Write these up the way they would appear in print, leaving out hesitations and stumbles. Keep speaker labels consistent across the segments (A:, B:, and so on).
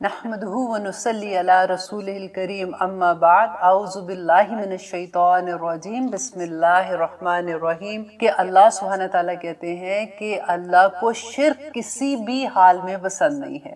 A: نحمدہ ونصلی علی رسولہ الکریم اما بعد اعوذ باللہ من الشیطان الرجیم بسم اللہ الرحمن الرحیم کہ اللہ سبحانہ تعالیٰ کہتے ہیں کہ اللہ کو شرک کسی بھی حال میں پسند نہیں ہے۔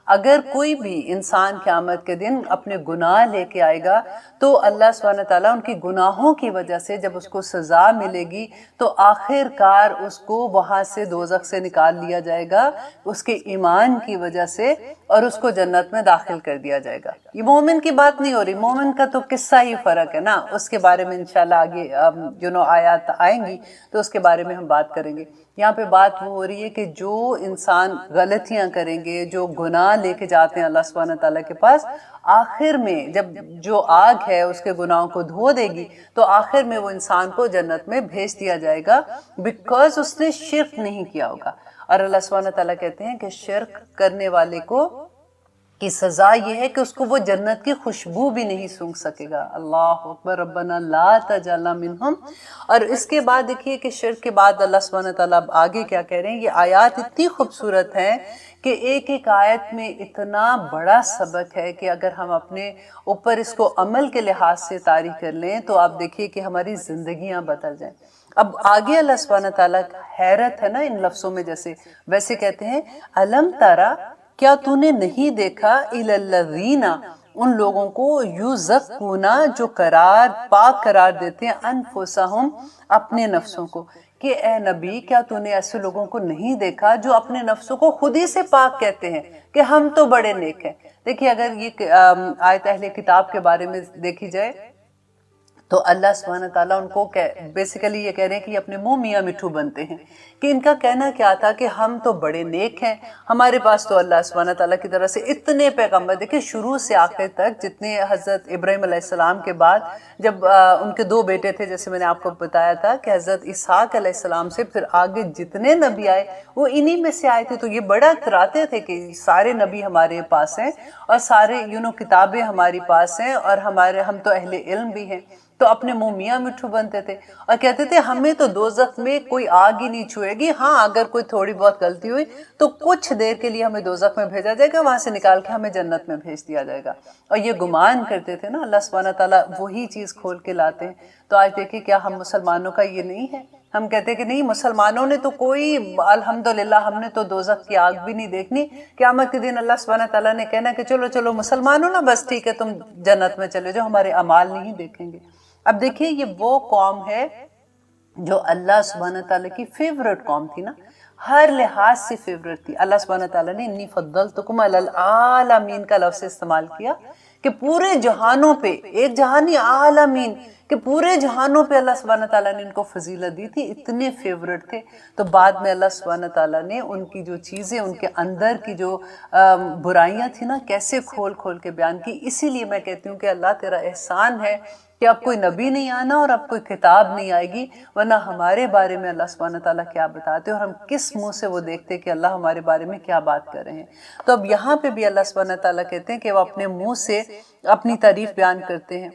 A: اگر کوئی بھی انسان قیامت کے دن اپنے گناہ لے کے آئے گا تو اللہ سبحانہ تعالیٰ ان کی گناہوں کی وجہ سے جب اس کو سزا ملے گی تو آخر کار اس کو وہاں سے دوزخ سے نکال لیا جائے گا اس کے ایمان کی وجہ سے، اور اس کو جنت میں داخل کر دیا جائے گا۔ یہ مومن کی بات نہیں ہو رہی، مومن کا تو قصہ ہی فرق ہے نا، اس کے بارے میں انشاءاللہ آگے آیات آئیں گی تو اس کے بارے میں ہم بات کریں گے۔ یہاں پہ بات وہ ہو رہی ہے کہ جو انسان غلطیاں کریں گے، جو گناہ لے کے جاتے ہیں اللہ سبحانہ تعالیٰ کے پاس، آخر میں جب جو آگ ہے اس کے گناہوں کو دھو دے گی تو آخر میں وہ انسان کو جنت میں بھیج دیا جائے گا، بیکاز اس نے شرک نہیں کیا ہوگا۔ اور اللہ سبحانہ تعالیٰ کہتے ہیں کہ شرک کرنے والے کو کی سزا یہ ہے کہ اس کو وہ جنت کی خوشبو بھی نہیں سونگھ سکے گا۔ اللہ اکبر، ربنا لا تجعلنا منہم۔ اور اس کے بعد دیکھیے کہ شرک کے بعد اللہ سبحانہ تعالیٰ اب آگے کیا کہہ رہے ہیں۔ یہ آیات اتنی خوبصورت ہیں کہ ایک ایک آیت میں اتنا بڑا سبق ہے کہ اگر ہم اپنے اوپر اس کو عمل کے لحاظ سے طاری کر لیں تو آپ دیکھیے کہ ہماری زندگیاں بدل جائیں۔ اب آگے اللہ سبحانہ تعالیٰ حیرت ہے نا ان لفظوں میں، جیسے ویسے کہتے ہیں الم ترا، کیا تو نے نہیں دیکھا الی الذین، ان لوگوں کو یزکون، جو پاک قرار دیتے ہیں انفسہم، اپنے نفسوں کو، کہ اے نبی کیا تو نے ایسے لوگوں کو نہیں دیکھا جو اپنے نفسوں کو خود ہی سے پاک کہتے ہیں کہ ہم تو بڑے نیک ہیں۔ دیکھیے اگر یہ آیت اہل کتاب کے بارے میں دیکھی جائے تو اللہ سبحانہ تعالیٰ ان کو بیسیکلی یہ کہہ رہے ہیں کہ یہ اپنے منہ میاں مٹھو بنتے ہیں، کہ ان کا کہنا کیا تھا کہ ہم تو بڑے نیک ہیں، ہمارے پاس تو اللہ سبحانہ تعالیٰ کی طرف سے اتنے پیغمبر، دیکھیں شروع سے آخر تک جتنے حضرت ابراہیم علیہ السلام کے بعد جب ان کے 2 بیٹے تھے، جیسے میں نے آپ کو بتایا تھا کہ حضرت اسحاق علیہ السلام سے پھر آگے جتنے نبی آئے وہ انہی میں سے آئے تھے، تو یہ بڑا اتراتے تھے کہ سارے نبی ہمارے پاس ہیں اور سارے کتابیں ہماری پاس ہیں اور ہم تو اہل علم بھی ہیں، تو اپنے منہ میاں مٹھو بنتے تھے اور کہتے تھے ہمیں تو دوزخ میں کوئی آگ ہی نہیں چھوئے گی، ہاں اگر کوئی تھوڑی بہت غلطی ہوئی تو کچھ دیر کے لیے ہمیں دوزخ میں بھیجا جائے گا، وہاں سے نکال کے ہمیں جنت میں بھیج دیا جائے گا۔ اور یہ گمان کرتے تھے نا، اللہ سبحانہ تعالیٰ وہی چیز کھول کے لاتے ہیں۔ تو آج دیکھیں کیا ہم مسلمانوں کا یہ نہیں ہے؟ ہم کہتے ہیں کہ نہیں، مسلمانوں نے تو کوئی الحمدللہ ہم نے تو دوزخ کی آگ بھی نہیں دیکھنی، قیامت کے دن اللہ سبحانہ تعالیٰ نے کہنا کہ چلو چلو مسلمانوں نا، بس ٹھیک ہے تم جنت میں چلے جاؤ، ہمارے اعمال نہیں دیکھیں گے۔ اب دیکھیے یہ وہ قوم ہے جو اللہ سبحانہ تعالیٰ کی فیورٹ قوم تھی نا، ہر لحاظ سے فیورٹ تھی۔ اللہ سبحانہ تعالیٰ نے انی فضلتکم علی العالمین کا لفظ استعمال کیا کہ پورے جہانوں پہ، ایک جہانی عالمین، کہ پورے جہانوں پہ اللہ سبحانہ تعالیٰ نے ان کو فضیلت دی تھی، اتنے فیورٹ تھے۔ تو بعد میں اللہ سبحانہ تعالیٰ نے ان کی جو چیزیں، ان کے اندر کی جو برائیاں تھیں نا، کیسے کھول کھول کے بیان کی۔ اسی لیے میں کہتی ہوں کہ اللہ تیرا احسان ہے کہ اب کوئی نبی نہیں آنا اور اب کوئی کتاب نہیں آئے گی، ورنہ ہمارے بارے میں اللہ سبحانہ تعالیٰ کیا بتاتے اور ہم کس منہ سے وہ دیکھتے کہ اللہ ہمارے بارے میں کیا بات کر رہے ہیں۔ تو اب یہاں پہ بھی اللہ سبحانہ تعالیٰ کہتے ہیں کہ وہ اپنے منہ سے اپنی تعریف بیان کرتے ہیں۔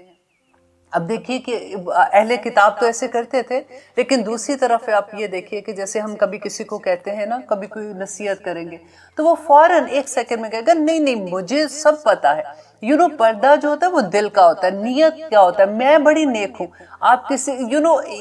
A: اب دیکھیے کہ اہل کتاب تو ایسے کرتے تھے، لیکن دوسری طرف آپ یہ دیکھیے کہ جیسے ہم کبھی کسی کو کہتے ہیں نا، کبھی کوئی نصیحت کریں گے تو وہ فوراً 1 سیکنڈ میں کہے گا نہیں نہیں مجھے سب پتا ہے۔ پردہ جو ہوتا ہے وہ دل کا ہوتا ہے، نیت کیا ہوتا ہے، میں بڑی نیک ہوں۔ آپ کسی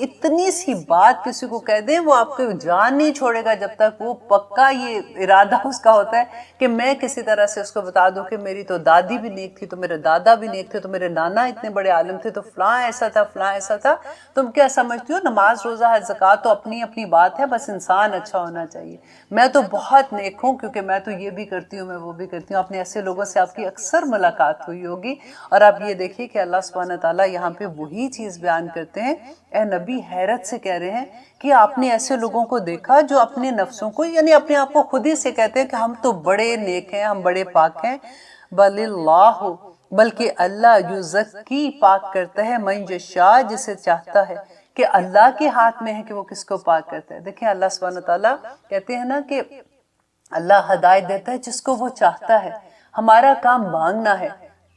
A: اتنی سی بات کسی کو کہہ دیں، وہ آپ کو جان نہیں چھوڑے گا جب تک وہ پکا یہ ارادہ اس کا ہوتا ہے کہ میں کسی طرح سے اس کو بتا دوں کہ میری تو دادی بھی نیک تھی، تو میرے دادا بھی نیک تھے، تو میرے نانا اتنے بڑے عالم تھے، تو فلاں ایسا تھا، فلاں ایسا تھا۔ تم کیا سمجھتی ہو، نماز روزہ حج زکوٰۃ تو اپنی اپنی بات ہے، بس انسان اچھا ہونا چاہیے، میں تو بہت نیک ہوں کیونکہ میں تو یہ بھی کرتی ہوں، میں وہ بھی کرتی ہوں۔ اپنے ایسے لوگوں سے آپ کی اکثر ملاقات ہوئی ہوگی، اور آپ یہ دیکھیے کہ اللہ سبحانہ تعالیٰ یہاں پہ وہی چیز بیان کرتے ہیں۔ اے نبی حیرت سے کہہ رہے ہیں کہ آپ نے ایسے لوگوں کو دیکھا جو اپنے نفسوں کو، یعنی اپنے آپ کو خود ہی سے کہتے ہیں کہ ہم تو بڑے نیک ہیں، ہم بڑے پاک ہیں۔ بل اللہ، بلکہ اللہ یزکی، پاک کرتا ہے، من یشاء، جسے چاہتا ہے، کہ اللہ کے ہاتھ میں ہے کہ وہ کس کو پاک کرتا ہے۔ دیکھیں اللہ سبحانہ تعالیٰ کہتے ہیں نا کہ اللہ ہدایت دیتا ہے جس کو وہ چاہتا ہے، ہمارا کام مانگنا ہے۔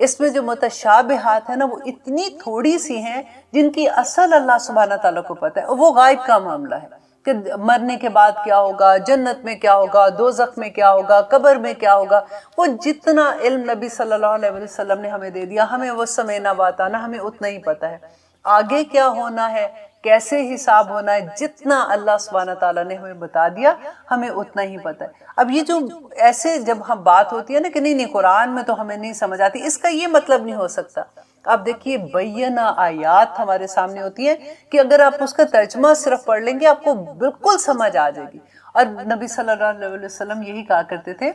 A: اس میں جو متشابہات ہیں نا وہ اتنی تھوڑی سی ہیں جن کی اصل اللہ سبحانہ تعالیٰ کو پتہ ہے، وہ غائب کا معاملہ ہے کہ مرنے کے بعد کیا ہوگا، جنت میں کیا ہوگا، دوزخ میں کیا ہوگا، قبر میں کیا ہوگا، وہ جتنا علم نبی صلی اللہ علیہ وسلم نے ہمیں دے دیا، ہمیں وہ سمینا باتانا ہمیں اتنا ہی پتہ ہے۔ آگے کیا ہونا ہے، کیسے حساب ہونا ہے، جتنا اللہ سبحانہ تعالیٰ نے ہمیں بتا دیا ہمیں اتنا ہی پتہ ہے۔ اب یہ جو ایسے جب ہم بات ہوتی ہے نا کہ نہیں قرآن میں تو ہمیں نہیں سمجھ آتی، اس کا یہ مطلب نہیں ہو سکتا۔ آپ دیکھیے بینہ آیات ہمارے سامنے ہوتی ہیں کہ اگر آپ اس کا ترجمہ صرف پڑھ لیں گے آپ کو بالکل سمجھ آ جائے گی۔ اور نبی صلی اللہ علیہ وسلم یہی کہا کرتے تھے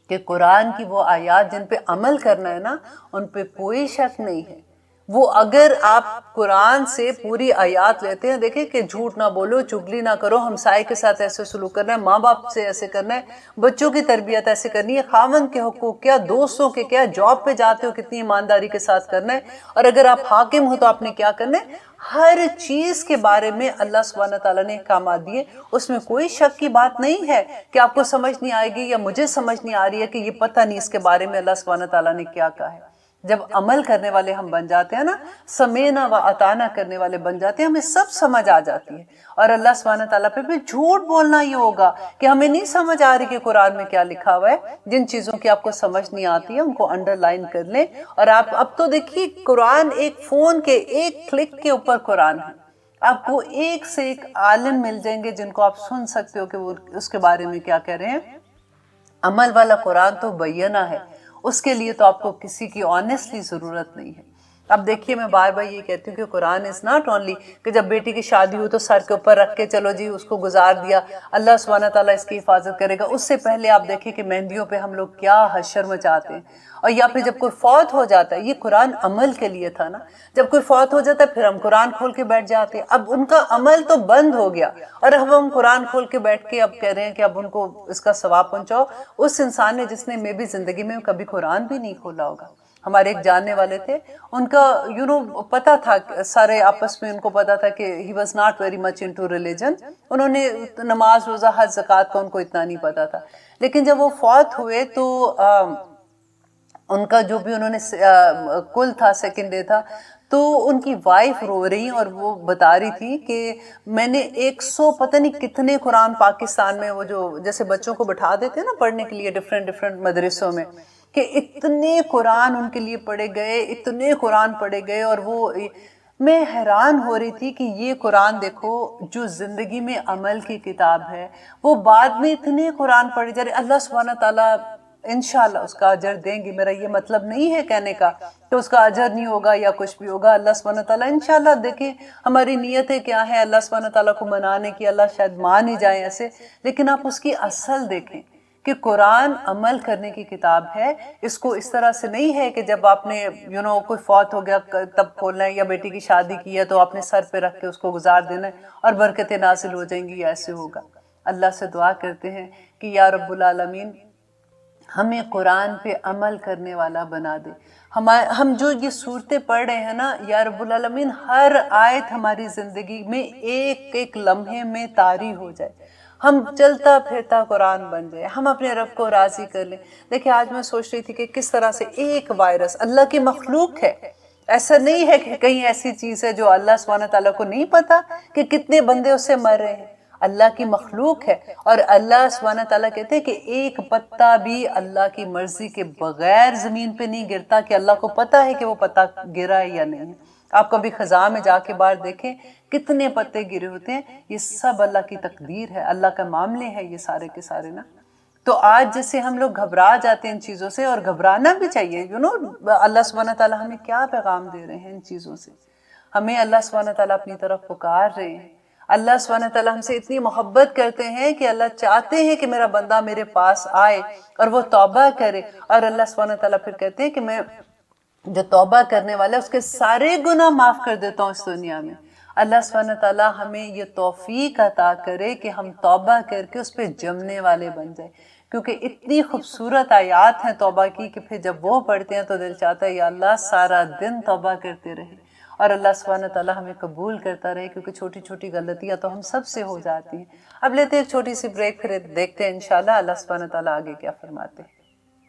A: کہ قرآن کی وہ آیات جن پہ عمل کرنا ہے نا ان پہ کوئی شک نہیں ہے۔ وہ اگر آپ قرآن سے پوری آیات لیتے ہیں، دیکھیں کہ جھوٹ نہ بولو، چگلی نہ کرو، ہمسائے کے ساتھ ایسے سلوک کرنا ہے، ماں باپ سے ایسے کرنا ہے، بچوں کی تربیت ایسے کرنی ہے، خاوند کے حقوق کیا، دوستوں کے کیا، جاب پہ جاتے ہو کتنی ایمانداری کے ساتھ کرنا ہے، اور اگر آپ حاکم ہو تو آپ نے کیا کرنا ہے، ہر چیز کے بارے میں اللہ سبحانہ تعالیٰ نے احکامات دیے۔ اس میں کوئی شک کی بات نہیں ہے کہ آپ کو سمجھ نہیں آئے گی یا مجھے سمجھ نہیں آ رہی ہے کہ یہ پتہ نہیں اس کے بارے میں اللہ سبحانہ تعالیٰ نے کیا کہا ہے۔ جب عمل کرنے والے ہم بن جاتے ہیں نا، سمینا و اطانا کرنے والے بن جاتے ہیں، ہمیں سب سمجھ آ جاتی ہے۔ اور اللہ سبحانہ تعالیٰ پہ بھی جھوٹ بولنا یہ ہوگا کہ ہمیں نہیں سمجھ آ رہی کہ قرآن میں کیا لکھا ہوا ہے۔ جن چیزوں کی آپ کو سمجھ نہیں آتی ہے ان کو انڈر لائن کر لیں، اور آپ اب تو دیکھیے قرآن ایک فون کے ایک کلک کے اوپر قرآن ہے۔ آپ کو ایک سے ایک عالم مل جائیں گے جن کو آپ سن سکتے ہو کہ وہ اس کے بارے میں کیا کہہ رہے ہیں۔ عمل والا قرآن تو بینہ ہے، اس کے لیے تو آپ کو کسی کی آنیسٹلی ضرورت نہیں ہے۔ اب دیکھیے میں بار بار یہ کہتی ہوں کہ قرآن از ناٹ اونلی کہ جب بیٹی کی شادی ہو تو سر کے اوپر رکھ کے چلو جی اس کو گزار دیا، اللہ سبحانہ تعالیٰ اس کی حفاظت کرے گا۔ اس سے پہلے آپ دیکھیں کہ مہندیوں پہ ہم لوگ کیا حشر مچاتے ہیں، اور یا پھر جب کوئی فوت ہو جاتا ہے، یہ قرآن عمل کے لیے تھا نا، جب کوئی فوت ہو جاتا ہے پھر ہم قرآن کھول کے بیٹھ جاتے ہیں۔ اب ان کا عمل تو بند ہو گیا اور اب ہم قرآن کھول کے بیٹھ کے اب کہہ رہے ہیں کہ اب ان کو اس کا ثواب پہنچاؤ۔ اس انسان نے جس نے میں بھی زندگی میں کبھی قرآن بھی نہیں کھولا ہوگا۔ ہمارے ایک جاننے والے تھے، ان کا پتہ تھا، سارے آپس میں ان کو پتہ تھا کہ he was not very much into religion, انہوں نے نماز روزہ حج زکوٰۃ کا ان کو اتنا نہیں پتہ تھا، لیکن جب وہ فوت ہوئے تو ان کا جو بھی انہوں نے کل تھا سیکنڈ ڈے تھا، تو ان کی وائف رو رہی اور وہ بتا رہی تھی کہ میں نے 100 پتہ نہیں کتنے قرآن پاکستان میں وہ جو جیسے بچوں کو بٹھا دیتے ہیں نا پڑھنے کے لیے ڈفرینٹ مدرسوں میں، کہ اتنے قرآن ان کے لیے پڑھے گئے، اتنے قرآن پڑھے گئے، اور وہ میں حیران ہو رہی تھی کہ یہ قرآن دیکھو جو زندگی میں عمل کی کتاب ہے، وہ بعد میں اتنے قرآن پڑھے جا رہے۔ اللہ سبحانہ تعالیٰ انشاءاللہ اس کا اجر دیں گے، میرا یہ مطلب نہیں ہے کہنے کا کہ اس کا اجر نہیں ہوگا یا کچھ بھی ہوگا، اللہ سبحانہ تعالیٰ انشاءاللہ دیکھیں ہماری نیتیں کیا ہیں اللہ سبحانہ تعالیٰ کو منانے کی، اللہ شاید مان ہی جائیں ایسے، لیکن آپ اس کی اصل دیکھیں کہ قرآن عمل کرنے کی کتاب ہے۔ اس کو اس طرح سے نہیں ہے کہ جب آپ نے کوئی فوت ہو گیا تب کھولنا ہے، یا بیٹی کی شادی کی ہے تو آپ نے سر پہ رکھ کے اس کو گزار دینا ہے اور برکتیں نازل ہو جائیں گی، ایسے ہوگا۔ اللہ سے دعا کرتے ہیں کہ یا رب العالمین ہمیں قرآن پہ عمل کرنے والا بنا دے۔ ہم جو یہ صورتیں پڑھ رہے ہیں نا، یا رب العالمین ہر آیت ہماری زندگی میں ایک ایک لمحے میں طاری ہو جائے، ہم چلتا پھرتا قرآن بن جائے، ہم اپنے رب کو راضی کر لیں۔ دیکھیں آج میں سوچ رہی تھی کہ کس طرح سے ایک وائرس اللہ کی مخلوق ہے، ایسا نہیں ہے کہ کہیں ایسی چیز ہے جو اللہ سبحانہ تعالیٰ کو نہیں پتا کہ کتنے بندے اس سے مر رہے ہیں، اللہ کی مخلوق ہے، اور اللہ سبحانہ تعالیٰ کہتے ہیں کہ ایک پتا بھی اللہ کی مرضی کے بغیر زمین پہ نہیں گرتا، کہ اللہ کو پتا ہے کہ وہ پتا گرا ہے یا نہیں ہے۔ آپ کبھی خزاں میں جا کے باہر دیکھیں کتنے پتے گرے ہوتے ہیں، یہ سب اللہ کی تقدیر ہے، اللہ کا معاملے ہے یہ سارے کے سارے نا۔ تو آج جیسے ہم لوگ گھبرا جاتے ہیں ان چیزوں سے، اور گھبرانا بھی چاہیے، اللہ سبحانہ تعالیٰ ہمیں کیا پیغام دے رہے ہیں ان چیزوں سے، ہمیں اللہ سبحانہ تعالیٰ اپنی طرف پکار رہے ہیں۔ اللہ سبحانہ تعالیٰ ہم سے اتنی محبت کرتے ہیں کہ اللہ چاہتے ہیں کہ میرا بندہ میرے پاس آئے اور وہ توبہ کرے، اور اللہ سبحانہ تعالیٰ پھر کہتے ہیں کہ میں جو توبہ کرنے والا ہے اس کے سارے گناہ معاف کر دیتا ہوں اس دنیا میں۔ اللہ سبحانہ تعالیٰ ہمیں یہ توفیق عطا کرے کہ ہم توبہ کر کے اس پہ جمنے والے بن جائیں، کیونکہ اتنی خوبصورت آیات ہیں توبہ کی کہ پھر جب وہ پڑھتے ہیں تو دل چاہتا ہے یا اللہ سارا دن توبہ کرتے رہے، اور اللہ سبحانہ تعالیٰ ہمیں قبول کرتا رہے، کیونکہ چھوٹی چھوٹی غلطیاں تو ہم سب سے ہو جاتی ہیں۔ اب لیتے ہیں ایک چھوٹی سی بریک، پھر دیکھتے ہیں انشاءاللہ اللہ سبحانہ تعالیٰ آگے کیا فرماتے ہیں۔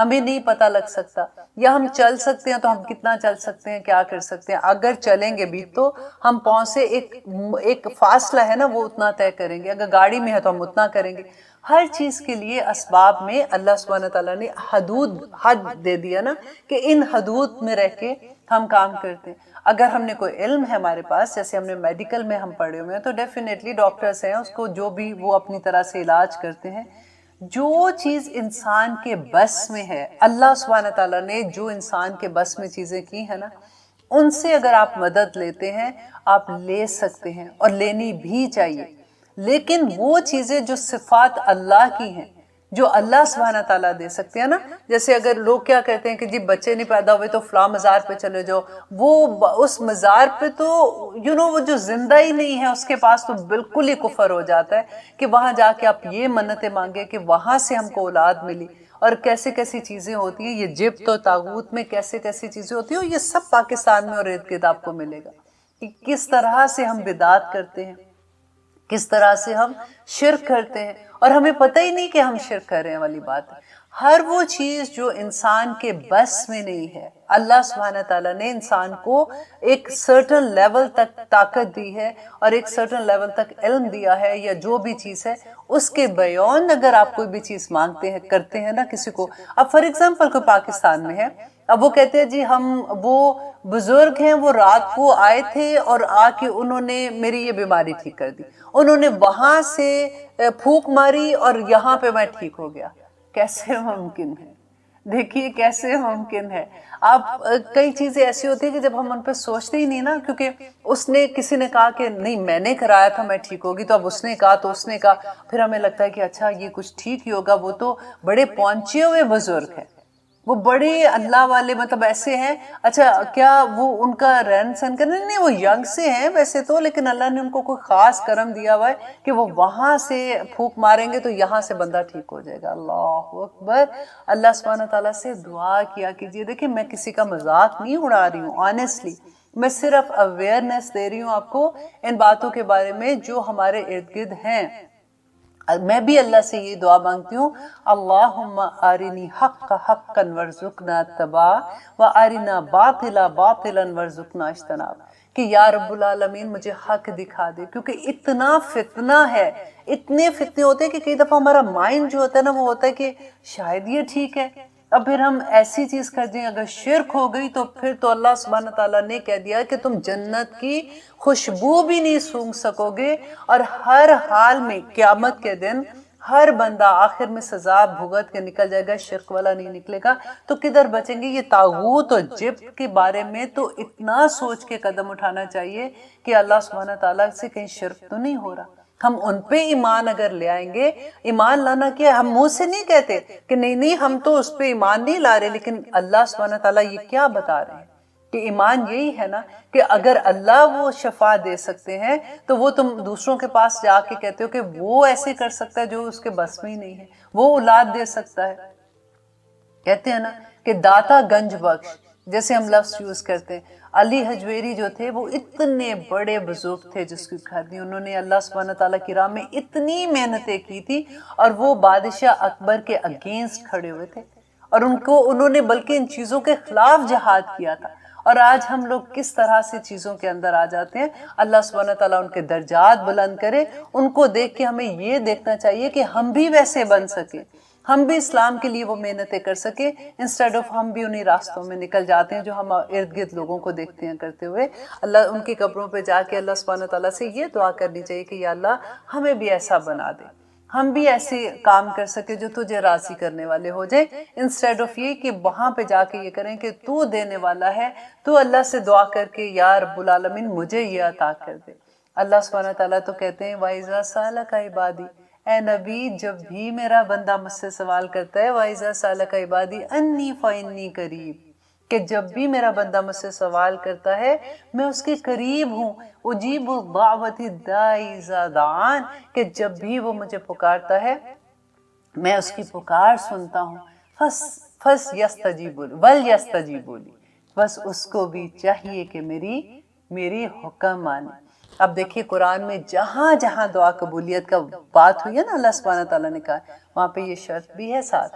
A: ہمیں نہیں پتہ لگ سکتا، یا ہم چل سکتے ہیں تو ہم کتنا چل سکتے ہیں، کیا کر سکتے ہیں، اگر چلیں گے بھی تو ہم پاؤں سے ایک فاصلہ ہے نا وہ اتنا طے کریں گے، اگر گاڑی میں ہے تو ہم اتنا کریں گے۔ ہر چیز کے لیے اسباب میں اللہ سبحانہ تعالیٰ نے حد دے دیا نا، کہ ان حدود میں رہ کے ہم کام کرتے ہیں۔ اگر ہم نے کوئی علم ہے ہمارے پاس، جیسے ہم نے میڈیکل میں ہم پڑھے ہوئے ہیں، تو ڈیفینیٹلی ڈاکٹرز ہیں، اس کو جو بھی وہ اپنی طرح سے علاج کرتے ہیں۔ جو چیز انسان کے بس میں ہے، اللہ سبحانہ تعالیٰ نے جو انسان کے بس میں چیزیں کی ہیں نا، ان سے اگر آپ مدد لیتے ہیں، آپ لے سکتے ہیں اور لینی بھی چاہیے۔ لیکن وہ چیزیں جو صفات اللہ کی ہیں، جو اللہ سبحانہ تعالیٰ دے سکتے ہیں نا، جیسے اگر لوگ کیا کہتے ہیں کہ جی بچے نہیں پیدا ہوئے تو فلاں مزار پہ چلے جاؤ، وہ اس مزار پہ تو وہ جو زندہ ہی نہیں ہے اس کے پاس تو بالکل ہی کفر ہو جاتا ہے کہ وہاں جا کے آپ یہ منتیں مانگے کہ وہاں سے ہم کو اولاد ملی، اور کیسے کیسی چیزیں ہوتی ہیں، یہ جبت و طاغوت میں کیسے کیسی چیزیں ہوتی ہیں، اور یہ سب پاکستان میں اور ارد گرد آپ کو ملے گا کہ کس طرح سے ہم بدعت کرتے ہیں، کس طرح سے ہم شرک کرتے ہیں، اور ہمیں پتہ ہی نہیں کہ ہم شرک کر رہے ہیں والی بات ہے۔ ہر وہ چیز جو انسان کے بس میں نہیں ہے، اللہ سبحانہ تعالیٰ نے انسان کو ایک سرٹن لیول تک طاقت دی ہے اور ایک سرٹن لیول تک علم دیا ہے، یا جو بھی چیز ہے اس کے بیان اگر آپ کوئی بھی چیز مانگتے ہیں، کرتے ہیں نا کسی کو، اب فار ایگزامپل کوئی پاکستان میں ہے، اب وہ کہتے ہیں جی وہ بزرگ ہیں، وہ رات کو آئے تھے اور آ کے انہوں نے میری یہ بیماری ٹھیک کر دی، انہوں نے وہاں سے پھونک ماری اور یہاں پہ میں ٹھیک ہو گیا۔ کیسے ممکن ہے؟ دیکھیے کیسے ممکن ہے۔ آپ کئی چیزیں ایسی ہوتی ہیں کہ جب ہم ان پہ سوچتے ہی نہیں نا، کیونکہ کسی نے کہا کہ نہیں میں نے کرایا تھا میں ٹھیک ہوگی، تو اب اس نے کہا تو اس نے کہا، پھر ہمیں لگتا ہے کہ اچھا یہ کچھ ٹھیک ہی ہوگا، وہ تو بڑے پہنچے ہوئے بزرگ ہیں، وہ بڑے اللہ والے، مطلب ایسے ہیں، اچھا کیا وہ ان کا رہن سہن کرنا، نہیں وہ ینگ سے ہیں ویسے تو، لیکن اللہ نے ان کو کوئی خاص کرم دیا ہوا ہے کہ وہ وہاں سے پھونک ماریں گے تو یہاں سے بندہ ٹھیک ہو جائے گا۔ اللہ اکبر۔ اللہ سبحانہ تعالیٰ سے دعا کیا کیجیے۔ دیکھیں میں کسی کا مذاق نہیں اڑا رہی ہوں، آنیسٹلی میں صرف اویئرنیس دے رہی ہوں آپ کو ان باتوں کے بارے میں جو ہمارے ارد گرد ہیں۔ میں بھی اللہ سے یہ دعا مانگتی ہوں، اللہم آرنی حق حقا ورزقنا اتباع و آرنا باطلا باطلا ورزقنا اجتناب، کہ یا رب العالمین مجھے حق دکھا دے، کیونکہ اتنا فتنہ ہے، اتنے فتنے ہوتے ہیں کہ کئی دفعہ ہمارا مائنڈ جو ہوتا ہے نا وہ ہوتا ہے کہ شاید یہ ٹھیک ہے، اب پھر ہم ایسی چیز کر دیں، اگر شرک ہو گئی تو پھر تو اللہ سبحانہ تعالیٰ نے کہہ دیا کہ تم جنت کی خوشبو بھی نہیں سونگھ سکو گے، اور ہر حال میں قیامت کے دن ہر بندہ آخر میں سزا بھگت کے نکل جائے گا، شرک والا نہیں نکلے گا، تو کدھر بچیں گے؟ یہ طاغوت اور جبت کے بارے میں تو اتنا سوچ کے قدم اٹھانا چاہیے کہ اللہ سبحانہ تعالیٰ سے کہیں شرک تو نہیں ہو رہا۔ ہم ان پہ ایمان اگر لے آئیں گے، ایمان لانا کیا، ہم منہ سے نہیں کہتے کہ نہیں ہم تو اس پہ ایمان نہیں لا رہے، لیکن اللہ سبحانہ تعالیٰ یہ کیا بتا رہے ہیں کہ ایمان یہی ہے نا کہ اگر اللہ وہ شفا دے سکتے ہیں تو وہ تم دوسروں کے پاس جا کے کہتے ہو کہ وہ ایسے کر سکتا ہے جو اس کے بس میں ہی نہیں ہے، وہ اولاد دے سکتا ہے۔ کہتے ہیں نا کہ داتا گنج بخش، جیسے ہم لفظ یوز کرتے ہیں، علی حجویری جو تھے وہ اتنے بڑے بزرگ تھے جس کی کھادی، انہوں نے اللہ سبحانہ تعالیٰ کی راہ میں اتنی محنتیں کی تھی، اور وہ بادشاہ اکبر کے اگینسٹ کھڑے ہوئے تھے، اور انہوں نے بلکہ ان چیزوں کے خلاف جہاد کیا تھا، اور آج ہم لوگ کس طرح سے چیزوں کے اندر آ جاتے ہیں۔ اللہ سبحانہ تعالیٰ ان کے درجات بلند کرے، ان کو دیکھ کے ہمیں یہ دیکھنا چاہیے کہ ہم بھی ویسے بن سکیں، ہم بھی اسلام کے لیے وہ محنتیں کر سکے، انسٹیڈ آف ہم بھی انہی راستوں میں نکل جاتے ہیں جو ہم ارد گرد لوگوں کو دیکھتے ہیں کرتے ہوئے۔ اللہ ان کی قبروں پہ جا کے اللہ سبحانہ تعالیٰ سے یہ دعا کرنی چاہیے کہ یا اللہ ہمیں بھی ایسا بنا دے، ہم بھی ایسے کام کر سکے جو تجھے راضی کرنے والے ہو جائیں، انسٹیڈ آف یہ کہ وہاں پہ جا کے یہ کریں کہ تو دینے والا ہے، تو اللہ سے دعا کر کے یا رب العالمین مجھے یہ عطا کر دے۔ اللہ سبحانہ تعالیٰ تو کہتے ہیں وَإِذَا سَأَلَكَ عِبَادِي، اے نبی جب بھی میرا بندہ مجھ سے سوال کرتا ہے، وَإِذَا سَأَلَكَ عِبَادِي أَنِّي فَإِنِّي قَرِيبٌ، کہ جب بھی میرا بندہ مجھ سے سوال کرتا ہے میں اس کے قریب ہوں، اجیب دعوت الداعی اذا دعان، کہ جب بھی وہ مجھے پکارتا ہے میں اس کی پکار سنتا ہوں، وَلْيَسْتَجِيبُوا لِي، بس اس کو بھی چاہیے کہ میری حکم مانے۔ اب دیکھیے قرآن میں جہاں جہاں دعا قبولیت کا بات ہوئی ہے نا، اللہ سبحانہ تعالیٰ نے کہا وہاں پہ یہ شرط بھی ہے ساتھ،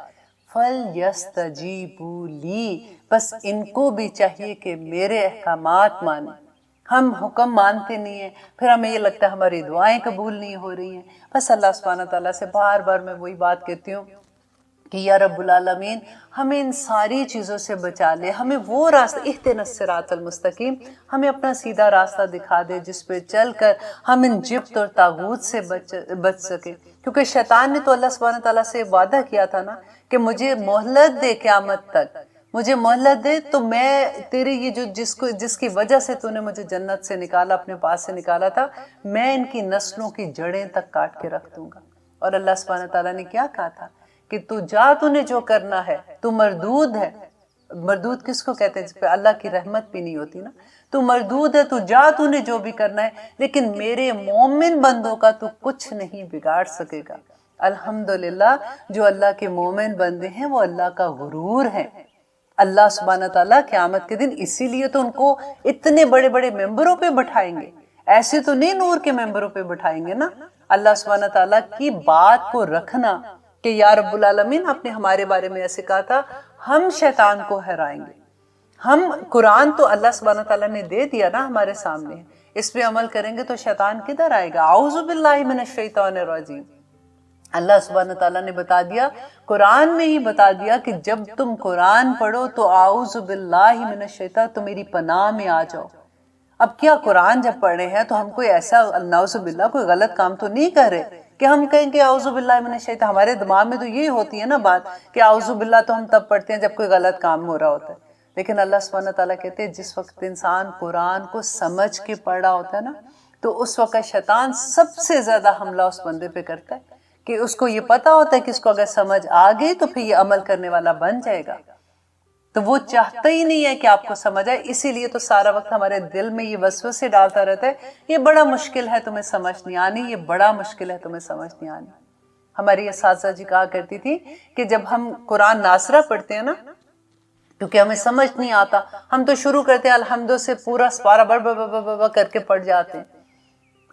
A: فَلْيَسْتَجِيبُوا لِي، بس ان کو بھی چاہیے کہ میرے احکامات مانیں۔ ہم حکم مانتے نہیں ہیں، پھر ہمیں یہ لگتا ہے ہماری دعائیں قبول نہیں ہو رہی ہیں۔ بس اللہ سبحانہ تعالیٰ سے بار بار میں وہی بات کہتی ہوں کہ یا رب العالمین ہمیں ان ساری چیزوں سے بچا لے، ہمیں وہ راستہ اہدنا الصراط المستقیم، ہمیں اپنا سیدھا راستہ دکھا دے جس پہ چل کر ہم ان جبت اور طاغوت سے بچ سکے۔ کیونکہ شیطان نے تو اللہ سبحانہ تعالیٰ سے وعدہ کیا تھا نا کہ مجھے مہلت دے قیامت تک، مجھے مہلت دے تو میں تیرے یہ جو جس کی وجہ سے تو نے مجھے جنت سے نکالا، اپنے پاس سے نکالا تھا، میں ان کی نسلوں کی جڑیں تک کاٹ کے رکھ دوں گا۔ اور اللہ سبحانہ تعالیٰ نے کیا کہا تھا کہ تو جا، تو نے جو کرنا ہے، تو مردود ہے۔ مردود کس کو کہتے ہیں؟ جس پہ اللہ کی رحمت بھی نہیں ہوتی نا۔ تو مردود ہے، تو جا، تو نے جو بھی کرنا ہے، لیکن میرے مومن بندوں کا تو کچھ نہیں بگاڑ سکے گا۔ الحمدللہ جو اللہ کے مومن بندے ہیں وہ اللہ کا غرور ہیں۔ اللہ سبحانہ تعالیٰ قیامت کے دن اسی لیے تو ان کو اتنے بڑے بڑے ممبروں پہ بٹھائیں گے، ایسے تو نہیں نور کے ممبروں پہ بٹھائیں گے نا۔ اللہ سبحانہ تعالیٰ کی بات کو رکھنا کہ یا رب العالمین آپ نے ہمارے بارے میں ایسے کہا تھا، ہم شیطان کو ہرائیں گے۔ ہم قرآن تو اللہ سبحانہ تعالیٰ نے دے دیا نا ہمارے سامنے، اس پہ عمل کریں گے تو شیطان کدھر آئے گا؟ اعوذ باللہ من الشیطان الرجیم۔ اللہ سبحانہ تعالیٰ نے بتا دیا، قرآن میں ہی بتا دیا کہ جب تم قرآن پڑھو تو اعوذ باللہ من الشیطان، تو میری پناہ میں آ جاؤ۔ اب کیا قرآن جب پڑھ رہے ہیں تو ہم کوئی ایسا نعوذ باللہ کوئی غلط کام تو نہیں کر رہے کہ ہم کہیں کہ اعوذ باللہ من الشیطان؟ ہمارے دماغ میں تو یہی ہوتی ہے نا بات کہ اعوذ باللہ تو ہم تب پڑھتے ہیں جب کوئی غلط کام ہو رہا ہوتا ہے۔ لیکن اللہ سبحانہ تعالیٰ کہتے ہیں جس وقت انسان قرآن کو سمجھ کے پڑھ رہا ہوتا ہے نا، تو اس وقت شیطان سب سے زیادہ حملہ اس بندے پہ کرتا ہے کہ اس کو یہ پتا ہوتا ہے کہ اس کو اگر سمجھ آ گئی تو پھر یہ عمل کرنے والا بن جائے گا۔ تو وہ چاہتا ہی نہیں ہے کہ آپ کو سمجھ آئے، اسی لیے تو سارا وقت ہمارے دل میں یہ وسوسے ڈالتا رہتا ہے، یہ بڑا مشکل ہے تمہیں سمجھ نہیں آنی، یہ بڑا مشکل ہے تمہیں سمجھ نہیں آنی۔ ہماری اساتذہ جی کہا کرتی تھی کہ جب ہم قرآن ناصرہ پڑھتے ہیں نا، کیونکہ ہمیں سمجھ نہیں آتا، ہم تو شروع کرتے ہیں الحمد سے پورا سپارہ بڑ کر کے پڑھ جاتے ہیں،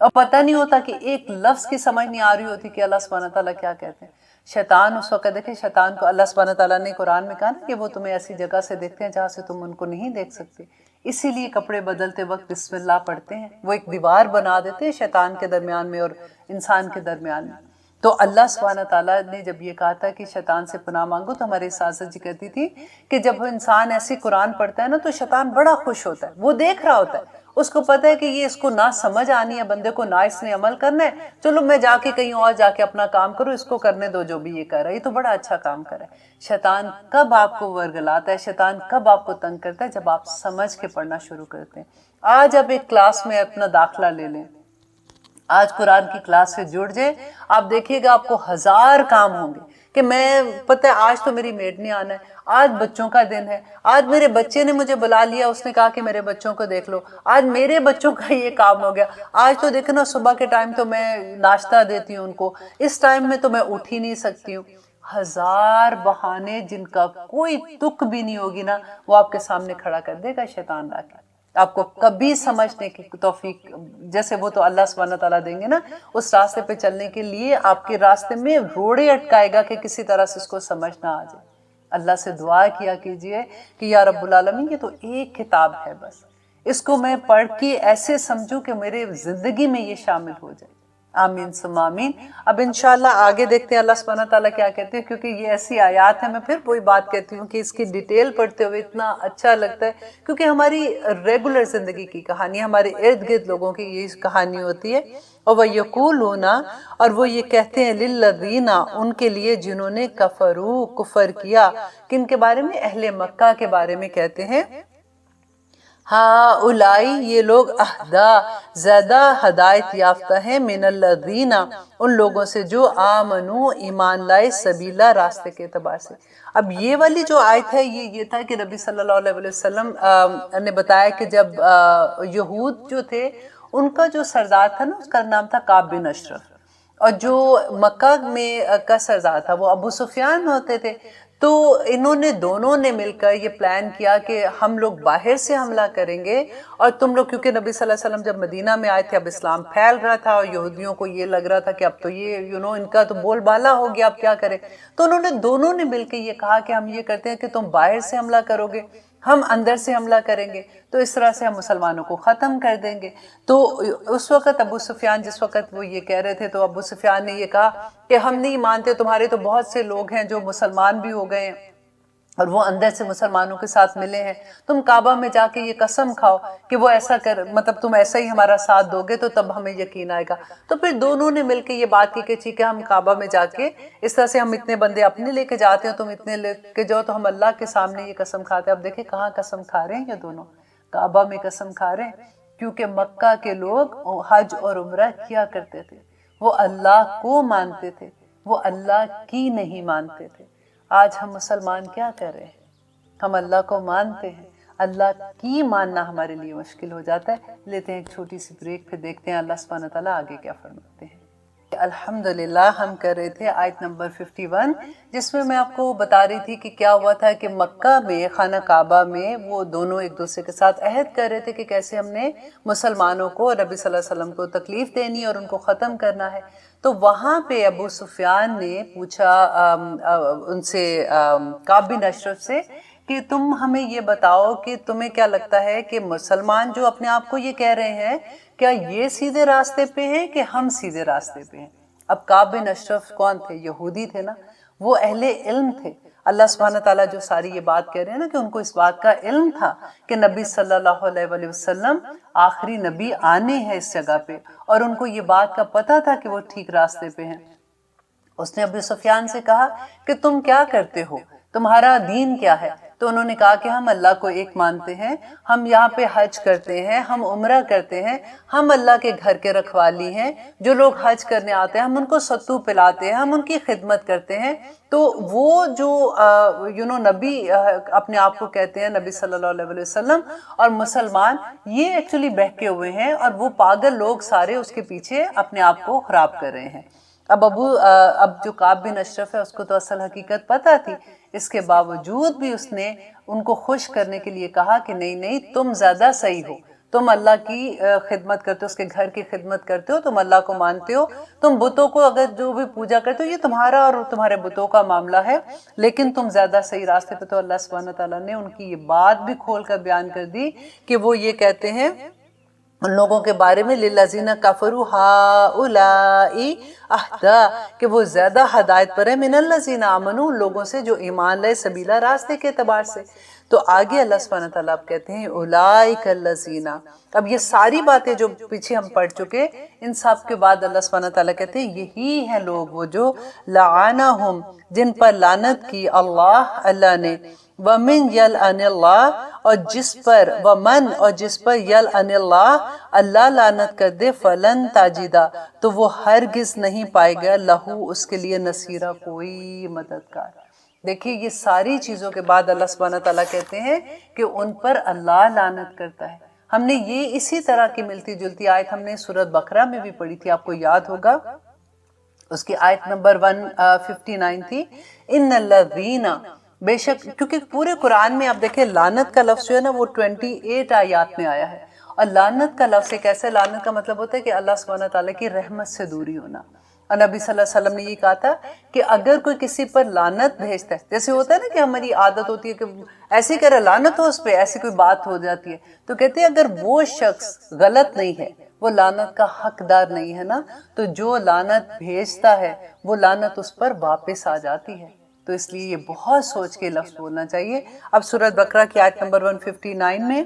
A: اور پتہ نہیں ہوتا کہ ایک لفظ کی سمجھ نہیں آ رہی ہوتی کہ اللہ سبحانہ تعالیٰ کیا کہتے ہیں۔ شیطان اس وقت دیکھیں، شیطان کو اللہ سبحانہ تعالیٰ نے قرآن میں کہا نا کہ وہ تمہیں ایسی جگہ سے دیکھتے ہیں جہاں سے تم ان کو نہیں دیکھ سکتے، اسی لیے کپڑے بدلتے وقت بسم اللہ پڑھتے ہیں، وہ ایک دیوار بنا دیتے ہیں شیطان کے درمیان میں اور انسان کے درمیان میں۔ تو اللہ سبحانہ تعالیٰ نے جب یہ کہا تھا کہ شیطان سے پناہ مانگو، تو ہمارے اساتذہ جی کہتی تھی کہ جب انسان ایسی قرآن پڑھتا ہے نا تو شیطان بڑا خوش ہوتا ہے، وہ دیکھ رہا ہوتا ہے، اس کو پتہ ہے کہ یہ اس کو نہ سمجھ آنی ہے بندے کو، نہ اس نے عمل کرنا ہے، چلو میں جا کے کہیں اور جا کے اپنا کام کروں، اس کو کرنے دو جو بھی یہ کر رہا ہے، یہ تو بڑا اچھا کام کر رہا ہے۔ شیطان کب آپ کو ورگلاتا ہے، شیطان کب آپ کو تنگ کرتا ہے؟ جب آپ سمجھ کے پڑھنا شروع کرتے ہیں۔ آج آپ ایک کلاس میں اپنا داخلہ لے لیں، آج قرآن کی کلاس سے جڑ جائے، آپ دیکھیے گا آپ کو 1000 کام ہوں گے کہ میں پتہ ہے آج تو میری میڈ نے آنا ہے، آج بچوں کا دن ہے، آج میرے بچے نے مجھے بلا لیا، اس نے کہا کہ میرے بچوں کو دیکھ لو، آج میرے بچوں کا یہ کام ہو گیا، آج تو دیکھنا صبح کے ٹائم تو میں ناشتہ دیتی ہوں ان کو، اس ٹائم میں تو میں اٹھ ہی نہیں سکتی ہوں۔ 1000 بہانے جن کا کوئی تک بھی نہیں ہوگی نا، وہ آپ کے سامنے کھڑا کر دے گا شیطان لا کے، آپ کو کبھی سمجھنے کی توفیق جیسے وہ تو اللہ سبحانہ تعالیٰ دیں گے نا، اس راستے پہ چلنے کے لیے آپ کے راستے میں روڑے اٹکائے گا کہ کسی طرح سے اس کو سمجھ نہ آ جائے۔ اللہ سے دعا کیا کیجئے کہ یا رب العالمین یہ تو ایک کتاب ہے، بس اس کو میں پڑھ کے ایسے سمجھوں کہ میرے زندگی میں یہ شامل ہو جائے۔ آمین ثم آمین۔ اب انشاءاللہ آگے دیکھتے ہیں اللہ سبحانہ تعالیٰ کیا کہتے ہیں، کیونکہ یہ ایسی آیات ہیں، میں پھر وہی بات کہتی ہوں کہ اس کی ڈیٹیل پڑھتے ہوئے اتنا اچھا لگتا ہے، کیونکہ ہماری ریگولر زندگی کی کہانی، ہمارے ارد گرد لوگوں کی یہ کہانی ہوتی ہے۔ اور وہ یقولون، اور وہ یہ کہتے ہیں، للذین، ان کے لیے جنہوں نے کفروا، کفر کیا، کن کے بارے میں؟ اہل مکہ کے بارے میں کہتے ہیں، ہاؤلائی، یہ لوگ، اہدا، زیادہ ہدایت یافتہ ہیں، من الذین، ان لوگوں سے جو آمنو، ایمان لائے، سبیلا، راستے کے اعتبار سے۔ اب یہ والی جو آیت ہے یہ تھا کہ نبی صلی اللہ علیہ وسلم نے بتایا کہ جب یہود جو تھے ان کا جو سردار تھا نا، اس کا نام تھا کعب بن اشرف، اور جو مکہ میں کا سردار تھا وہ ابو سفیان ہوتے تھے، تو انہوں دونوں نے مل کر یہ پلان کیا کہ ہم لوگ باہر سے حملہ کریں گے، اور تم لوگ، کیونکہ نبی صلی اللہ علیہ وسلم جب مدینہ میں آئے تھے اب اسلام پھیل رہا تھا اور یہودیوں کو یہ لگ رہا تھا کہ اب تو یہ ان کا تو بول بالا ہو گیا، اب کیا کریں. تو دونوں نے مل کے یہ کہا کہ ہم یہ کرتے ہیں کہ تم باہر سے حملہ کرو گے، ہم اندر سے حملہ کریں گے، تو اس طرح سے ہم مسلمانوں کو ختم کر دیں گے. تو اس وقت ابو سفیان، جس وقت وہ یہ کہہ رہے تھے، تو ابو سفیان نے یہ کہا کہ ہم نہیں مانتے، تمہارے تو بہت سے لوگ ہیں جو مسلمان بھی ہو گئے ہیں اور وہ اندر سے مسلمانوں کے ساتھ ملے ہیں، تم کعبہ میں جا کے یہ قسم کھاؤ کہ وہ ایسا مطلب تم ایسا ہی ہمارا ساتھ دو گے تو تب ہمیں یقین آئے گا. تو پھر دونوں نے مل کے یہ بات کی کہ ٹھیک ہے، ہم کعبہ میں جا کے اس طرح سے ہم اتنے بندے اپنے لے کے جاتے ہیں، تم اتنے لے کے جاؤ، تو ہم اللہ کے سامنے یہ قسم کھاتے ہیں. اب دیکھیں کہاں قسم کھا رہے ہیں یہ دونوں، کعبہ میں قسم کھا رہے ہیں، کیونکہ مکہ کے لوگ حج اور عمرہ کیا کرتے تھے، وہ اللہ کو مانتے تھے، وہ اللہ کی نہیں مانتے تھے. آج ہم مسلمان کیا کر رہے ہیں؟ ہم اللہ کو مانتے ہیں، اللہ کی ماننا ہمارے لیے مشکل ہو جاتا ہے. لیتے ہیں ایک چھوٹی سی بریک، پھر دیکھتے ہیں اللہ سبحانہ تعالیٰ آگے کیا فرماتے ہیں. الحمدللہ ہم کر رہے تھے آیت نمبر 51، جس میں آپ کو بتا رہی تھی کہ کیا ہوا تھا کہ مکہ میں خانہ کعبہ میں وہ دونوں ایک دوسرے کے ساتھ عہد کر رہے تھے کہ کیسے ہم نے مسلمانوں کو، نبی صلی اللہ علیہ وسلم کو تکلیف دینی اور ان کو ختم کرنا ہے. تو وہاں پہ ابو سفیان نے پوچھا ان سے، کعب بن اشرف سے، کہ تم ہمیں یہ بتاؤ کہ تمہیں کیا لگتا ہے کہ مسلمان جو اپنے آپ کو یہ کہہ رہے ہیں، کیا یہ سیدھے راستے پہ ہیں کہ ہم سیدھے راستے پہ ہیں؟ اب کعب بن اشرف کون تھے؟ یہودی تھے نا، وہ اہل علم تھے. اللہ سبحانہ تعالیٰ جو ساری یہ بات کہہ رہے ہیں نا کہ ان کو اس بات کا علم تھا کہ نبی صلی اللہ علیہ وآلہ وسلم آخری نبی آنے ہیں اس جگہ پہ، اور ان کو یہ بات کا پتہ تھا کہ وہ ٹھیک راستے پہ ہیں. اس نے ابو سفیان سے کہا کہ تم کیا کرتے ہو، تمہارا دین کیا ہے؟ تو انہوں نے کہا کہ ہم اللہ کو ایک مانتے ہیں، ہم یہاں پہ حج کرتے ہیں، ہم عمرہ کرتے ہیں، ہم اللہ کے گھر کے رکھوالی ہیں، جو لوگ حج کرنے آتے ہیں ہم ان کو ستو پلاتے ہیں، ہم ان کی خدمت کرتے ہیں. تو وہ جو نبی اپنے آپ کو کہتے ہیں، نبی صلی اللہ علیہ وسلم اور مسلمان، یہ ایکچولی بہکے ہوئے ہیں اور وہ پاگل لوگ سارے اس کے پیچھے اپنے آپ کو خراب کر رہے ہیں. اب جو کعب بن اشرف ہے اس کو تو اصل حقیقت پتہ تھی، اس کے باوجود بھی اس نے ان کو خوش کرنے کے لیے کہا کہ نہیں تم زیادہ صحیح ہو، تم اللہ کی خدمت کرتے ہو، اس کے گھر کی خدمت کرتے ہو، تم اللہ کو مانتے ہو، تم بتوں کو اگر جو بھی پوجا کرتے ہو یہ تمہارا اور تمہارے بتوں کا معاملہ ہے، لیکن تم زیادہ صحیح راستے پہ. تو اللہ سبحانہ تعالیٰ نے ان کی یہ بات بھی کھول کر بیان کر دی کہ وہ یہ کہتے ہیں ان لوگوں کے بارے میں، لِلَّذِينَ كَفَرُوا هَؤُلَاءِ أَهْدَىٰ، کہ وہ زیادہ ہدایت پر ہے، مِنَ الَّذِينَ آمَنُوا، لوگوں سے جو ایمان لائے، سبیلا، راستے کے اعتبار سے. تو آگے اللہ سبحانہ تعالیٰ اب کہتے ہیں اولئک الذین. اب یہ ساری باتیں جو پیچھے ہم پڑھ چکے، ان سب کے بعد اللہ سبحانہ تعالیٰ کہتے ہیں یہی ہیں لوگ وہ جو لعنہم، جن پر لعنت کی اللہ نے، ومن یلعن اللہ، اور جس پر یلعن اللہ لعنت کر دے، فلن تاجدہ، تو وہ ہرگز نہیں پائے گا لہو، اس کے لیے نصیرہ، کوئی مددگار. دیکھیے یہ ساری چیزوں کے بعد اللہ سبحانہ تعالیٰ کہتے ہیں کہ ان پر اللہ لعنت کرتا ہے. ہم نے یہ اسی طرح کی ملتی جلتی آیت ہم نے سورۃ بقرہ میں بھی پڑھی تھی، آپ کو یاد ہوگا، اس کی آیت نمبر 159 تھی، ان الذین، بے شک، کیونکہ پورے قرآن میں آپ دیکھیں لعنت کا لفظ جو ہے نا وہ 28 آیات میں آیا ہے. اور لعنت کا لفظ ایک ایسے، لعنت کا مطلب ہوتا ہے کہ اللہ سبحانہ تعالیٰ کی رحمت سے دوری ہونا. اور نبی صلی اللہ علیہ وسلم نے یہ کہا تھا کہ اگر کوئی کسی پر لعنت بھیجتا ہے، جیسے ہوتا ہے نا کہ ہماری عادت ہوتی ہے کہ ایسے کہہ رہا لعنت ہو اس پہ، ایسی کوئی بات ہو جاتی ہے، تو کہتے ہیں اگر وہ شخص غلط نہیں ہے، وہ لعنت کا حقدار نہیں ہے نا، تو جو لعنت بھیجتا ہے وہ لعنت اس پر واپس آ جاتی ہے. تو اس لیے یہ بہت سوچ کے لفظ بولنا چاہیے. اب سورۃ بقرہ کی آیت نمبر 159 میں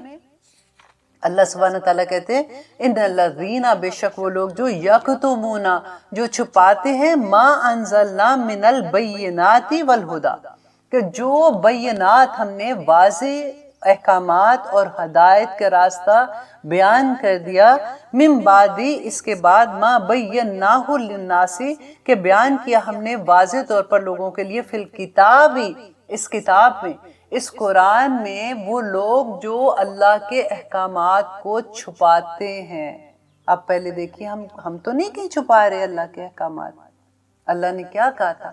A: اللہ سبحانہ تعالیٰ کہتے ہیں ان الذین، بے شک وہ لوگ جو یکتمون، جو چھپاتے ہیں، ما انزلنا من البینات والہدی، کہ جو بینات ہم نے واضح احکامات اور ہدایت کا راستہ بیان کر دیا، من بعدی، اس کے بعد، ما بیناہ للناس، کہ بیان کیا ہم نے واضح طور پر لوگوں کے لیے، فی الکتابی، اس کتاب میں، اس قرآن میں، وہ لوگ جو اللہ کے احکامات کو چھپاتے ہیں. اب پہلے دیکھیے ہم تو نہیں کہیں چھپا رہے اللہ کے احکامات. اللہ نے کیا کہا تھا؟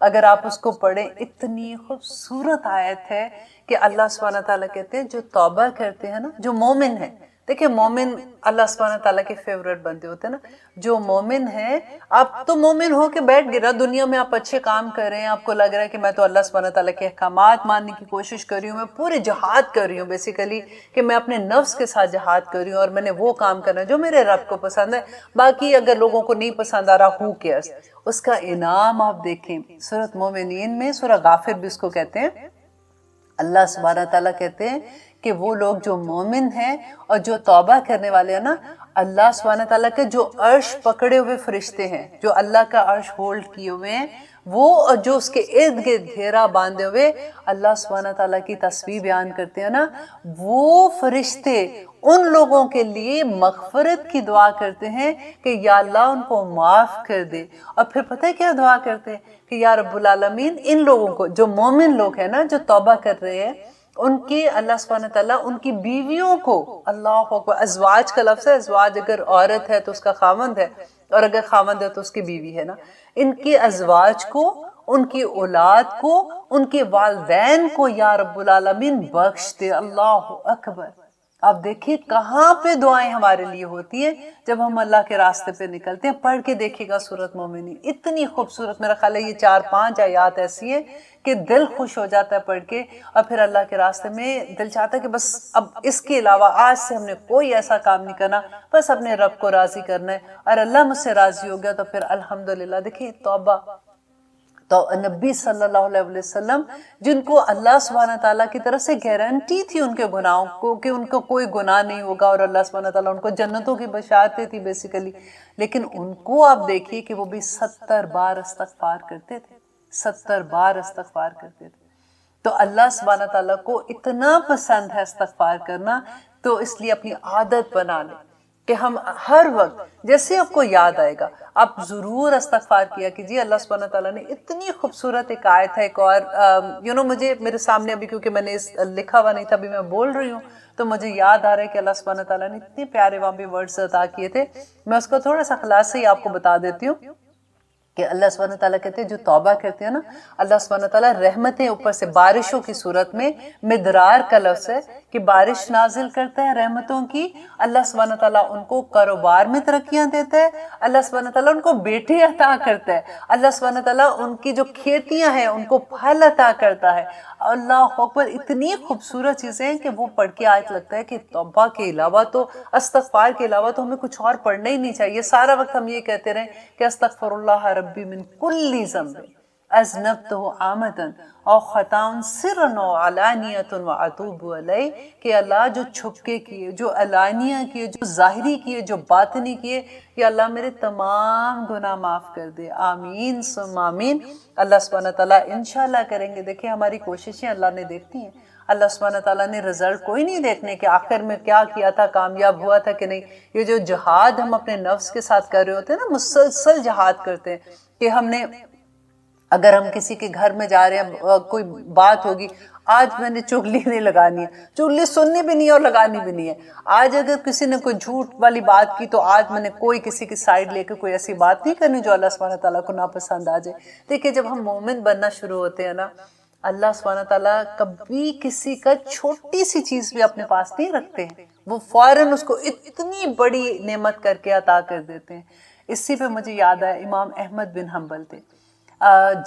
A: اگر آپ اس کو پڑھیں اتنی خوبصورت آیت ہے کہ اللہ سبحانہ تعالیٰ کہتے ہیں جو توبہ کرتے ہیں نا، جو مومن ہے، دیکھیں مومن اللہ سبحانہ تعالیٰ کے فیورٹ بندے ہوتے ہیں نا، جو مومن ہے، آپ تو مومن ہو کے بیٹھ گئے نا دنیا میں، آپ اچھے کام کر رہے ہیں، آپ کو لگ رہا ہے کہ میں تو اللہ سبحانہ تعالیٰ کے احکامات ماننے کی کوشش کر رہی ہوں، میں پورے جہاد کر رہی ہوں بیسیکلی، کہ میں اپنے نفس کے ساتھ جہاد کر رہی ہوں اور میں نے وہ کام کرنا ہے جو میرے رب کو پسند ہے، باقی اگر لوگوں کو نہیں پسند آ رہا who cares، اس کا انعام آپ دیکھیں سورۃ مومنین میں، سورہ غافر بھی اس کو کہتے ہیں، اللہ سبحانہ تعالیٰ کہتے ہیں کہ وہ لوگ جو مومن ہیں اور جو توبہ کرنے والے ہیں نا، اللہ سبحانہ تعالیٰ کے جو عرش پکڑے ہوئے فرشتے ہیں، جو اللہ کا عرش ہولڈ کیے ہوئے ہیں، وہ اور جو اس کے ارد گرد گھیرا باندھے ہوئے اللہ سبحانہ تعالیٰ کی تسبیح بیان کرتے ہیں نا، وہ فرشتے ان لوگوں کے لیے مغفرت کی دعا کرتے ہیں کہ یا اللہ ان کو معاف کر دے، اور پھر پتہ ہے کیا دعا کرتے ہیں کہ یا رب العالمین ان لوگوں کو، جو مومن لوگ ہیں نا، جو توبہ کر رہے ہیں، ان کی اللہ سبحانہ تعالیٰ ان کی بیویوں کو، اللہ اکبر، ازواج کا لفظ ہے، ازواج اگر عورت ہے تو اس کا خاوند ہے، اور اگر خاوند ہے تو اس کی بیوی ہے نا، ان کی ازواج کو، ان کی اولاد کو، ان کے والدین کو یا رب العالمین بخش دے، اللہ اکبر۔ آپ دیکھیے کہاں پہ دعائیں ہمارے لیے ہوتی ہیں جب ہم اللہ کے راستے پہ نکلتے ہیں۔ پڑھ کے دیکھیے گا سورۃ مومنین، اتنی خوبصورت، میرا خیال ہے یہ 4-5 آیات ایسی ہیں کہ دل خوش ہو جاتا ہے پڑھ کے، اور پھر اللہ کے راستے میں دل چاہتا ہے کہ بس اب اس کے علاوہ آج سے ہم نے کوئی ایسا کام نہیں کرنا، بس اپنے رب کو راضی کرنا ہے، اور اللہ مجھ سے راضی ہو گیا تو پھر الحمدللہ۔ دیکھیں توبہ تو نبی صلی اللہ علیہ وسلم، جن کو اللہ سبحانہ تعالیٰ کی طرف سے گارنٹی تھی ان کے گناہوں کو کہ ان کو کوئی گناہ نہیں ہوگا، اور اللہ سبحانہ تعالیٰ ان کو جنتوں کی بشارتیں تھی بیسیکلی، لیکن ان کو آپ دیکھیے کہ وہ بھی 70 بار استغفار کرتے تھے، 70 بار استغفار کرتے تھے۔ تو اللہ سبحانہ تعالیٰ کو اتنا پسند ہے استغفار کرنا، تو اس لیے اپنی عادت بنا لیں کہ ہم ہر وقت جیسے آپ کو یاد آئے گا آپ ضرور استغفار کیا کیجیے۔ اللہ سبحانہ تعالیٰ نے اتنی خوبصورت ایک آیت ہے، ایک اور مجھے میرے سامنے ابھی، کیونکہ میں نے لکھا ہوا نہیں تھا، ابھی میں بول رہی ہوں تو مجھے یاد آ رہا ہے کہ اللہ سبحانہ تعالیٰ نے اتنے پیارے وہاں پہ ورڈز عطا کیے تھے، میں اس کو تھوڑا سا خلاصہ ہی آپ کو بتا دیتی ہوں کہ اللہ سبحانہ تعالیٰ کہتے ہیں جو توبہ کرتے ہیں نا، اللہ سبحانہ تعالیٰ رحمتیں اوپر سے بارشوں کی صورت میں، مدرار کا لفظ ہے کہ بارش نازل کرتا ہے رحمتوں کی، اللہ سبحانہ تعالیٰ ان کو کاروبار میں ترقیاں دیتا ہے، اللہ سبحانہ تعالیٰ ان کو بیٹے عطا کرتا ہے، اللہ سبحانہ تعالیٰ ان کی جو کھیتیاں ہیں ان کو پھل عطا کرتا ہے۔ اللہ اکبر، اتنی خوبصورت چیزیں ہیں کہ وہ پڑھ کے آج لگتا ہے کہ توبہ کے علاوہ تو، استغفار کے علاوہ تو ہمیں کچھ اور پڑھنا ہی نہیں چاہیے۔ سارا وقت ہم یہ کہتے رہیں کہ استغفر اللہ ربی من کل ذنب اذنبتہ عامدا او خطا سرا و علانیۃ واتوب الیہ، کہ اللہ جو چھپ کے کیے، جو علانیہ کیے، جو ظاہری کیے، جو باطنی کیے، یا اللہ میرے تمام گناہ معاف کر دے، آمین ثم آمین۔ اللہ سبحانہ تعالیٰ انشاءاللہ کریں گے۔ دیکھیں ہماری کوششیں اللہ نے دیکھتی ہیں، اللہ سبحانہ تعالیٰ نے رزلٹ کوئی نہیں دیکھنے کہ آخر میں کیا کیا تھا، کامیاب ہوا تھا کہ نہیں۔ یہ جو جہاد ہم اپنے نفس کے ساتھ کر رہے ہوتے ہیں نا، مسلسل جہاد کرتے ہیں کہ ہم نے، اگر ہم کسی کے گھر میں جا رہے ہیں، کوئی بات ہوگی، آج میں نے چغلی نہیں لگانی ہے، چغلی سننی بھی نہیں ہے اور لگانی بھی نہیں ہے۔ آج اگر کسی نے کوئی جھوٹ والی بات کی تو آج میں نے کوئی کسی کی سائڈ لے کے کوئی ایسی بات نہیں کرنی جو اللہ سبحانہ تعالیٰ کو ناپسند آ جائے۔ دیکھیں جب ہم مومن بننا شروع ہوتے ہیں نا، اللہ سبحانہ تعالیٰ کبھی کسی کا چھوٹی سی چیز بھی اپنے پاس نہیں رکھتے ہیں، وہ فوراً اس کو اتنی بڑی نعمت کر کے عطا کر دیتے ہیں۔ اسی پہ مجھے یاد آیا امام احمد بن حنبل تھے،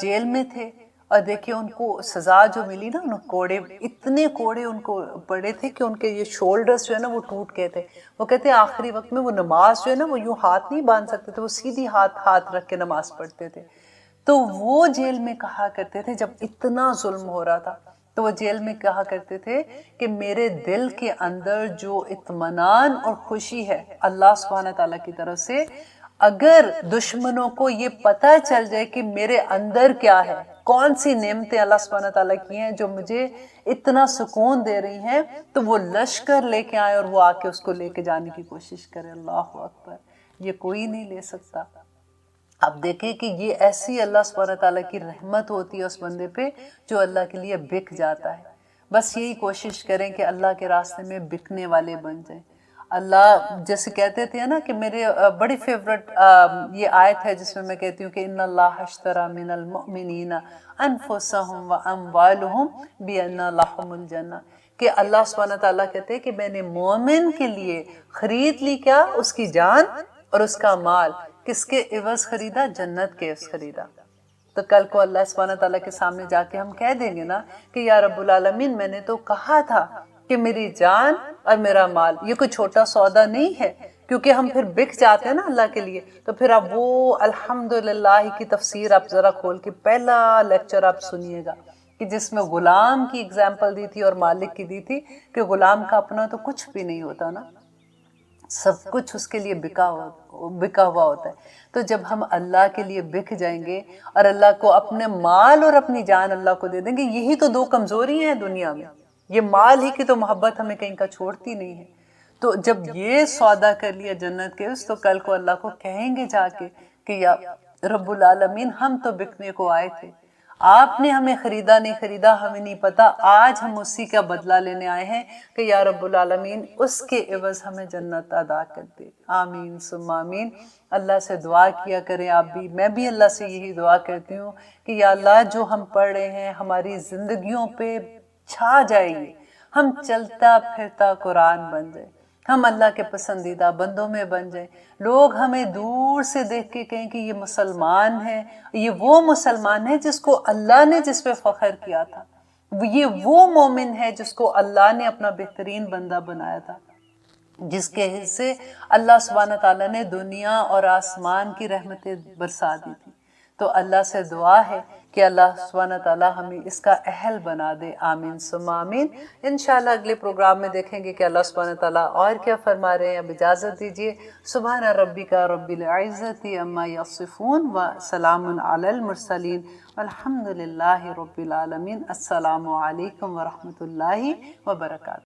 A: جیل میں تھے، اور دیکھیں ان کو سزا جو ملی نا، انہوں کوڑے، اتنے کوڑے ان کو پڑے تھے کہ ان کے یہ شولڈرز جو ہے نا وہ ٹوٹ گئے تھے۔ وہ کہتے ہیں آخری وقت میں وہ نماز جو ہے نا وہ یوں ہاتھ نہیں باندھ سکتے تھے، وہ سیدھی ہاتھ رکھ کے نماز پڑھتے تھے۔ تو وہ جیل میں کہا کرتے تھے، جب اتنا ظلم ہو رہا تھا تو وہ جیل میں کہا کرتے تھے کہ میرے دل کے اندر جو اطمینان اور خوشی ہے اللہ سبحانہ تعالیٰ کی طرف سے، اگر دشمنوں کو یہ پتہ چل جائے کہ میرے اندر کیا ہے، کون سی نعمتیں اللہ سبحانہ تعالیٰ کی ہیں جو مجھے اتنا سکون دے رہی ہیں، تو وہ لشکر لے کے آئے اور وہ آ کے اس کو لے کے جانے کی کوشش کرے۔ اللہ اکبر، یہ کوئی نہیں لے سکتا۔ آپ دیکھیں کہ یہ ایسی اللہ سبحانہ تعالیٰ کی رحمت ہوتی ہے اس بندے پہ جو اللہ کے لیے بک جاتا ہے۔ بس یہی کوشش کریں کہ اللہ کے راستے میں بکنے والے بن جائیں۔ اللہ جیسے کہتے تھے نا کہ میرے بڑی فیورٹ یہ آیت ہے جس میں میں کہتی ہوں کہ ان اللہ اشترى من المؤمنین انفسهم واموالهم بان لهم الجنہ، کہ اللہ سبحانہ تعالیٰ کہتے ہیں کہ میں نے مومن کے لیے خرید لی کیا؟ اس کی جان اور اس کا مال۔ کس کے عوض خریدا؟ جنت کے عوض خریدا۔ تو کل کو اللہ سبحانہ تعالیٰ کے سامنے جا کے ہم کہہ دیں گے نا کہ یا رب العالمین میں نے تو کہا تھا کہ میری جان اور میرا مال، یہ کوئی چھوٹا سودا نہیں ہے، کیونکہ ہم پھر بک جاتے ہیں نا اللہ کے لیے۔ تو پھر آپ وہ الحمدللہ کی تفسیر آپ ذرا کھول کے پہلا لیکچر آپ سنیے گا کہ جس میں غلام کی اگزامپل دی تھی اور مالک کی دی تھی کہ غلام کا اپنا تو کچھ بھی نہیں ہوتا نا، سب کچھ اس کے لیے بکا ہوا ہوتا ہے۔ تو جب ہم اللہ کے لیے بک جائیں گے اور اللہ کو اپنے مال اور اپنی جان اللہ کو دے دیں گے، یہی تو دو کمزوری ہیں دنیا میں، یہ مال ہی کی تو محبت ہمیں کہیں کا چھوڑتی نہیں ہے۔ تو جب یہ سودا کر لیا جنت کے اس، تو کل کو اللہ کو کہیں گے جا کے کہ یا رب العالمین ہم تو بکنے کو آئے تھے، آپ نے ہمیں خریدا نہیں خریدا ہمیں نہیں پتا، آج ہم اسی کا بدلہ لینے آئے ہیں کہ یا رب العالمین اس کے عوض ہمیں جنت عطا کر دے۔ آمین ثم آمین۔ اللہ سے دعا کیا کریں آپ بھی، میں بھی اللہ سے یہی دعا کرتی ہوں کہ یا اللہ جو ہم پڑھ رہے ہیں ہماری زندگیوں پہ چھا جائے گی، ہم چلتا پھرتا قرآن بن جائے، ہم اللہ کے پسندیدہ بندوں میں بن جائیں، لوگ ہمیں دور سے دیکھ کے کہیں کہ یہ مسلمان ہے، یہ وہ مسلمان ہے جس کو اللہ نے جس پہ فخر کیا تھا، یہ وہ مومن ہے جس کو اللہ نے اپنا بہترین بندہ بنایا تھا، جس کے حصے اللہ سبحانہ تعالیٰ نے دنیا اور آسمان کی رحمتیں برسا دی تھی۔ تو اللہ سے دعا ہے کہ اللہ سبحانہ تعالیٰ ہمیں اس کا اہل بنا دے۔ آمین ثم آمین۔ انشاءاللہ اگلے پروگرام میں دیکھیں گے کہ اللہ سبحانہ تعالیٰ اور کیا فرما رہے ہیں۔ اب اجازت دیجیے۔ سبحان ربک رب العزت عما یصفون وسلام علی المرسلین والحمد للہ رب العالمین۔ السلام علیکم ورحمۃ اللہ وبرکاتہ۔